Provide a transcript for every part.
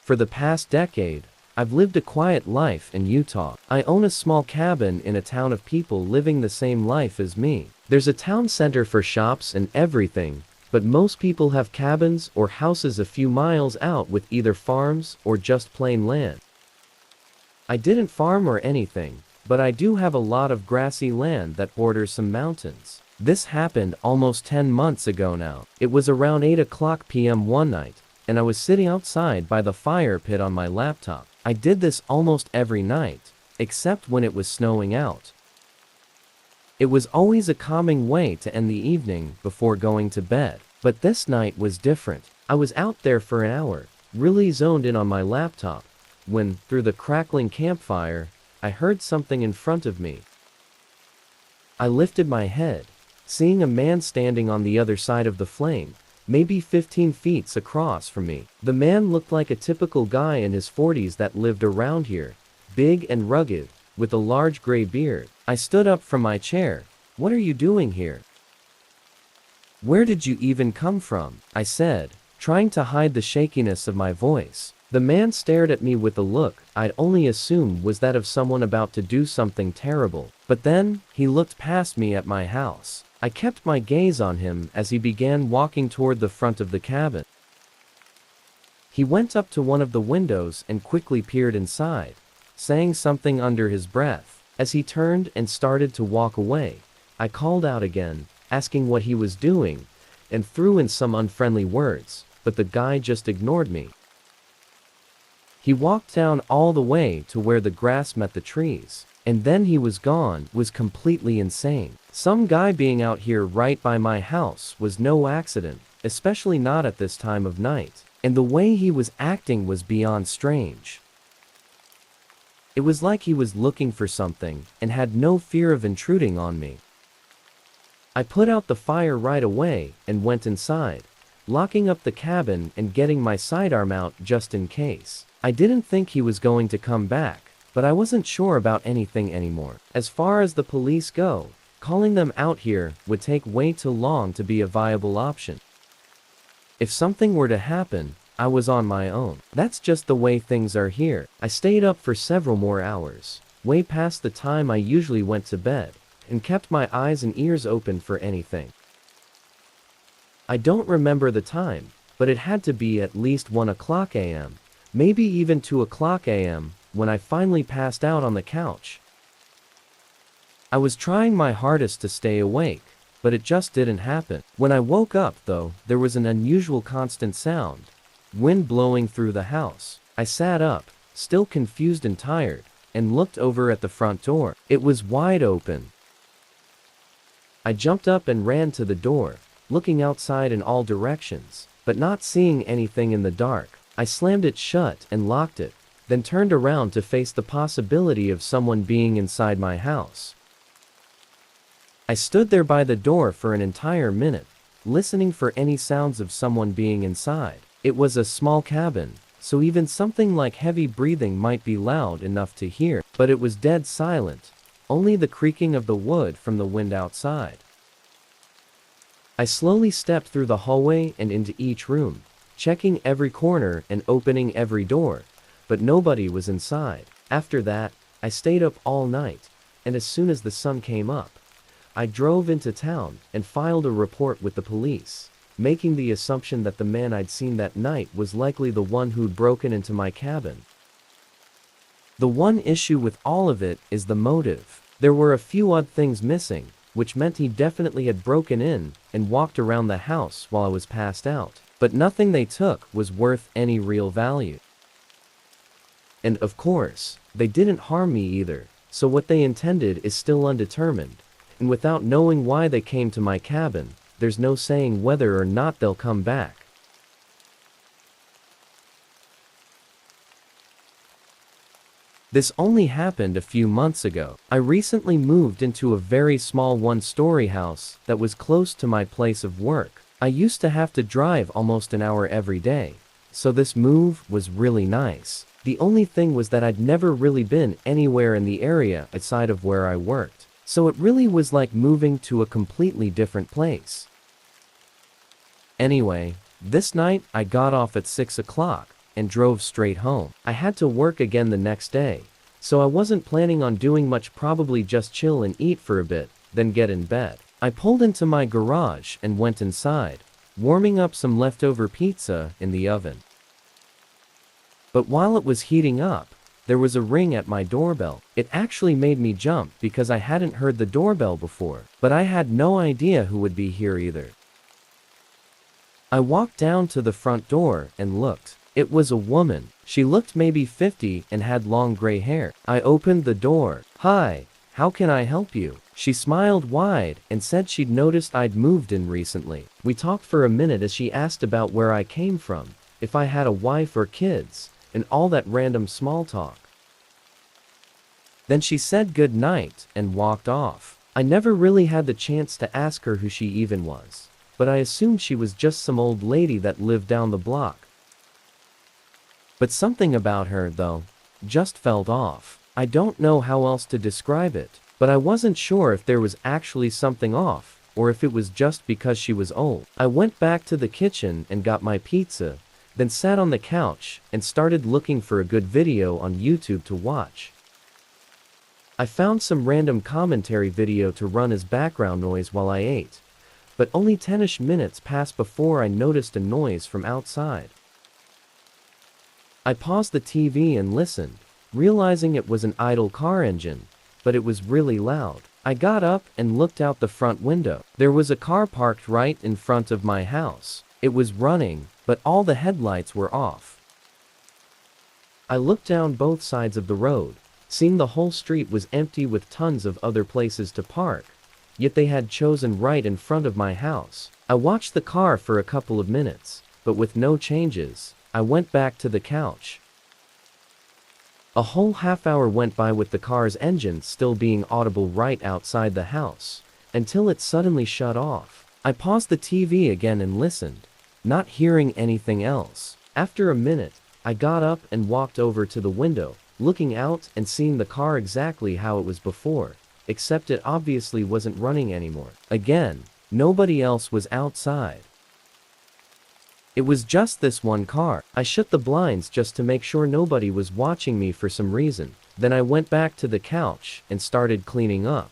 For the past decade, I've lived a quiet life in Utah. I own a small cabin in a town of people living the same life as me. There's a town center for shops and everything, but most people have cabins or houses a few miles out with either farms or just plain land. I didn't farm or anything, but I do have a lot of grassy land that borders some mountains. This happened almost 10 months ago now. It was around 8 p.m. one night, and I was sitting outside by the fire pit on my laptop. I did this almost every night, except when it was snowing out. It was always a calming way to end the evening before going to bed, but this night was different. I was out there for an hour, really zoned in on my laptop, when, through the crackling campfire, I heard something in front of me. I lifted my head, seeing a man standing on the other side of the flame, maybe 15 feet across from me. The man looked like a typical guy in his 40s that lived around here, big and rugged, with a large gray beard. I stood up from my chair. "What are you doing here? Where did you even come from?" I said, trying to hide the shakiness of my voice. The man stared at me with a look I'd only assumed was that of someone about to do something terrible. But then, he looked past me at my house. I kept my gaze on him as he began walking toward the front of the cabin. He went up to one of the windows and quickly peered inside, saying something under his breath. As he turned and started to walk away, I called out again, asking what he was doing, and threw in some unfriendly words, but the guy just ignored me. He walked down all the way to where the grass met the trees, and then he was gone. Was completely insane. Some guy being out here right by my house was no accident, especially not at this time of night, and the way he was acting was beyond strange. It was like he was looking for something and had no fear of intruding on me. I put out the fire right away and went inside, locking up the cabin and getting my sidearm out just in case. I didn't think he was going to come back, but I wasn't sure about anything anymore. As far as the police go, calling them out here would take way too long to be a viable option. If something were to happen, I was on my own. That's just the way things are here. I stayed up for several more hours, way past the time I usually went to bed, and kept my eyes and ears open for anything. I don't remember the time, but it had to be at least 1 a.m., maybe even 2 a.m., when I finally passed out on the couch. I was trying my hardest to stay awake, but it just didn't happen. When I woke up, though, there was an unusual constant sound, wind blowing through the house. I sat up, still confused and tired, and looked over at the front door. It was wide open. I jumped up and ran to the door, looking outside in all directions, but not seeing anything in the dark. I slammed it shut and locked it, then turned around to face the possibility of someone being inside my house. I stood there by the door for an entire minute, listening for any sounds of someone being inside. It was a small cabin, so even something like heavy breathing might be loud enough to hear, but it was dead silent, only the creaking of the wood from the wind outside. I slowly stepped through the hallway and into each room, checking every corner and opening every door, but nobody was inside. After that, I stayed up all night, and as soon as the sun came up, I drove into town and filed a report with the police, making the assumption that the man I'd seen that night was likely the one who'd broken into my cabin. The one issue with all of it is the motive. There were a few odd things missing, which meant he definitely had broken in and walked around the house while I was passed out, but nothing they took was worth any real value. And of course, they didn't harm me either, so what they intended is still undetermined, and without knowing why they came to my cabin, there's no saying whether or not they'll come back. This only happened a few months ago. I recently moved into a very small one-story house that was close to my place of work. I used to have to drive almost an hour every day, so this move was really nice. The only thing was that I'd never really been anywhere in the area outside of where I worked, so it really was like moving to a completely different place. Anyway, this night I got off at 6 o'clock, and drove straight home. I had to work again the next day, so I wasn't planning on doing much, probably just chill and eat for a bit, then get in bed. I pulled into my garage and went inside, warming up some leftover pizza in the oven. But while it was heating up, there was a ring at my doorbell. It actually made me jump because I hadn't heard the doorbell before, but I had no idea who would be here either. I walked down to the front door and looked. It was a woman. She looked maybe 50 and had long gray hair. I opened the door. "Hi, how can I help you?" She smiled wide and said she'd noticed I'd moved in recently. We talked for a minute as she asked about where I came from, if I had a wife or kids, and all that random small talk. Then she said good night and walked off. I never really had the chance to ask her who she even was, but I assumed she was just some old lady that lived down the block. But something about her, though, just felt off. I don't know how else to describe it, but I wasn't sure if there was actually something off, or if it was just because she was old. I went back to the kitchen and got my pizza, then sat on the couch and started looking for a good video on YouTube to watch. I found some random commentary video to run as background noise while I ate, but only 10-ish minutes passed before I noticed a noise from outside. I paused the TV and listened, realizing it was an idle car engine, but it was really loud. I got up and looked out the front window. There was a car parked right in front of my house. It was running, but all the headlights were off. I looked down both sides of the road, seeing the whole street was empty with tons of other places to park, yet they had chosen right in front of my house. I watched the car for a couple of minutes, but with no changes, I went back to the couch. A whole half-hour went by with the car's engine still being audible right outside the house, until it suddenly shut off. I paused the TV again and listened, not hearing anything else. After a minute, I got up and walked over to the window, looking out and seeing the car exactly how it was before, except it obviously wasn't running anymore. Again, nobody else was outside. It was just this one car. I shut the blinds just to make sure nobody was watching me for some reason. Then I went back to the couch and started cleaning up.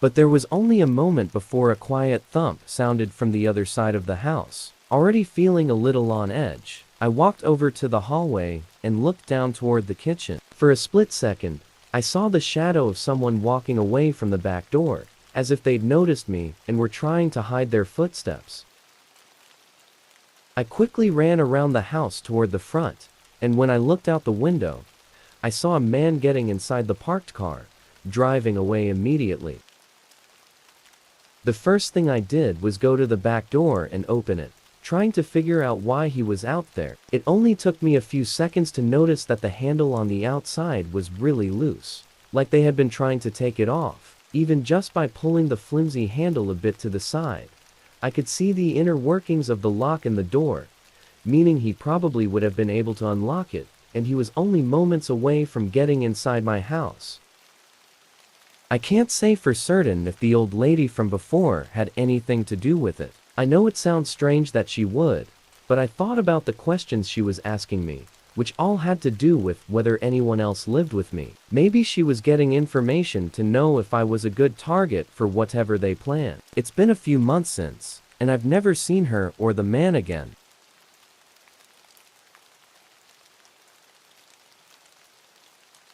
But there was only a moment before a quiet thump sounded from the other side of the house. Already feeling a little on edge, I walked over to the hallway and looked down toward the kitchen. For a split second, I saw the shadow of someone walking away from the back door, as if they'd noticed me and were trying to hide their footsteps. I quickly ran around the house toward the front, and when I looked out the window, I saw a man getting inside the parked car, driving away immediately. The first thing I did was go to the back door and open it, trying to figure out why he was out there. It only took me a few seconds to notice that the handle on the outside was really loose, like they had been trying to take it off. Even just by pulling the flimsy handle a bit to the side, I could see the inner workings of the lock in the door, meaning he probably would have been able to unlock it, and he was only moments away from getting inside my house. I can't say for certain if the old lady from before had anything to do with it. I know it sounds strange that she would, but I thought about the questions she was asking me, which all had to do with whether anyone else lived with me. Maybe she was getting information to know if I was a good target for whatever they planned. It's been a few months since, and I've never seen her or the man again.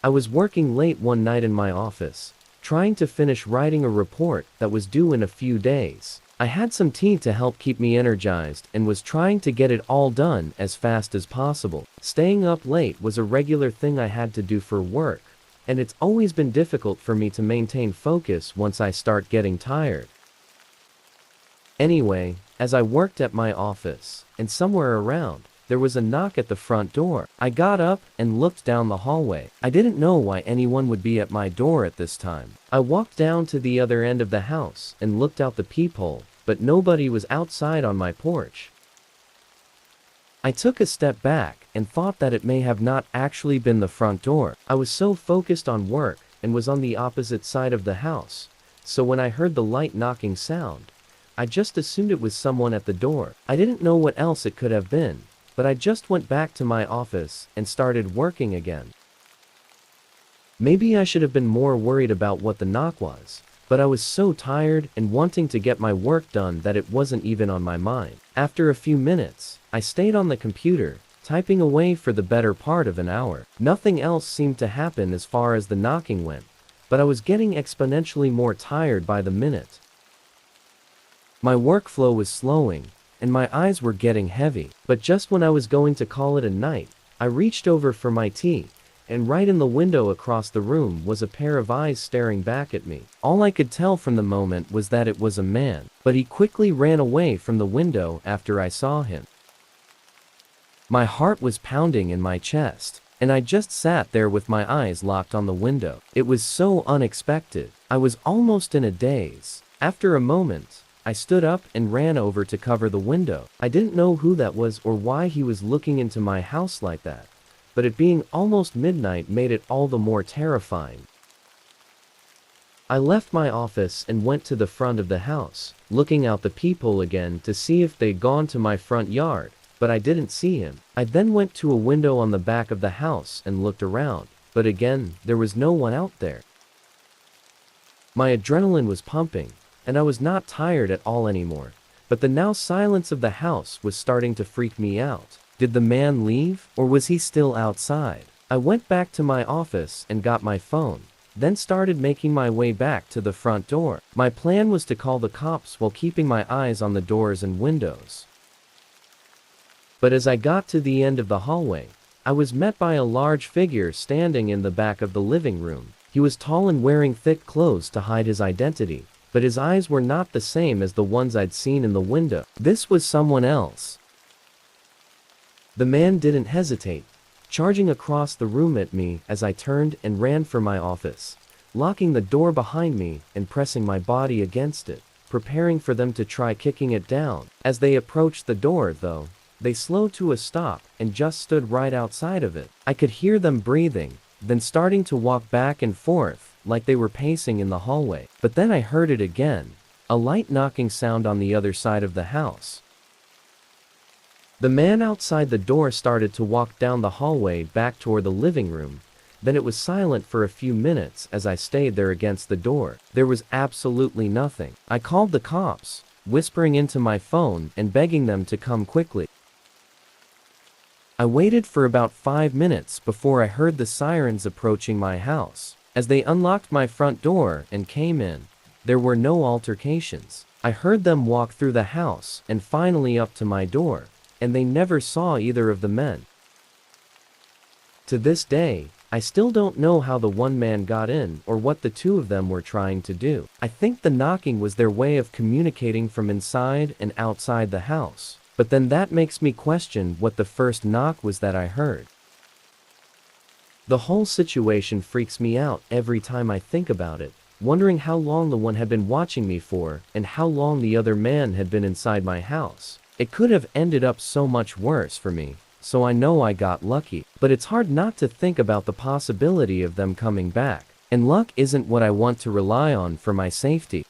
I was working late one night in my office, trying to finish writing a report that was due in a few days. I had some tea to help keep me energized and was trying to get it all done as fast as possible. Staying up late was a regular thing I had to do for work, and it's always been difficult for me to maintain focus once I start getting tired. Anyway, as I worked at my office, and somewhere around, there was a knock at the front door. I got up and looked down the hallway. I didn't know why anyone would be at my door at this time. I walked down to the other end of the house and looked out the peephole, but nobody was outside on my porch. I took a step back and thought that it may have not actually been the front door. I was so focused on work and was on the opposite side of the house, so when I heard the light knocking sound, I just assumed it was someone at the door. I didn't know what else it could have been, but I just went back to my office and started working again. Maybe I should have been more worried about what the knock was, but I was so tired and wanting to get my work done that it wasn't even on my mind. After a few minutes, I stayed on the computer, typing away for the better part of an hour. Nothing else seemed to happen as far as the knocking went, but I was getting exponentially more tired by the minute. My workflow was slowing, and my eyes were getting heavy. But just when I was going to call it a night, I reached over for my tea, and right in the window across the room was a pair of eyes staring back at me. All I could tell from the moment was that it was a man, but he quickly ran away from the window after I saw him. My heart was pounding in my chest, and I just sat there with my eyes locked on the window. It was so unexpected. I was almost in a daze. After a moment, I stood up and ran over to cover the window. I didn't know who that was or why he was looking into my house like that, but it being almost midnight made it all the more terrifying. I left my office and went to the front of the house, looking out the peephole again to see if they'd gone to my front yard, but I didn't see him. I then went to a window on the back of the house and looked around, but again, there was no one out there. My adrenaline was pumping, and I was not tired at all anymore, but the now silence of the house was starting to freak me out. Did the man leave, or was he still outside? I went back to my office and got my phone, then started making my way back to the front door. My plan was to call the cops while keeping my eyes on the doors and windows. But as I got to the end of the hallway, I was met by a large figure standing in the back of the living room. He was tall and wearing thick clothes to hide his identity, but his eyes were not the same as the ones I'd seen in the window. This was someone else. The man didn't hesitate, charging across the room at me as I turned and ran for my office, locking the door behind me and pressing my body against it, preparing for them to try kicking it down. As they approached the door, though, they slowed to a stop and just stood right outside of it. I could hear them breathing, then starting to walk back and forth, like they were pacing in the hallway. But then I heard it again, a light knocking sound on the other side of the house. The man outside the door started to walk down the hallway back toward the living room. Then it was silent for a few minutes as I stayed there against the door. There was absolutely nothing. I called the cops, whispering into my phone and begging them to come quickly. I waited for about 5 minutes before I heard the sirens approaching my house. As they unlocked my front door and came in, there were no altercations. I heard them walk through the house and finally up to my door, and they never saw either of the men. To this day, I still don't know how the one man got in or what the two of them were trying to do. I think the knocking was their way of communicating from inside and outside the house, but then that makes me question what the first knock was that I heard. The whole situation freaks me out every time I think about it, wondering how long the one had been watching me for and how long the other man had been inside my house. It could have ended up so much worse for me, so I know I got lucky. But it's hard not to think about the possibility of them coming back, and luck isn't what I want to rely on for my safety.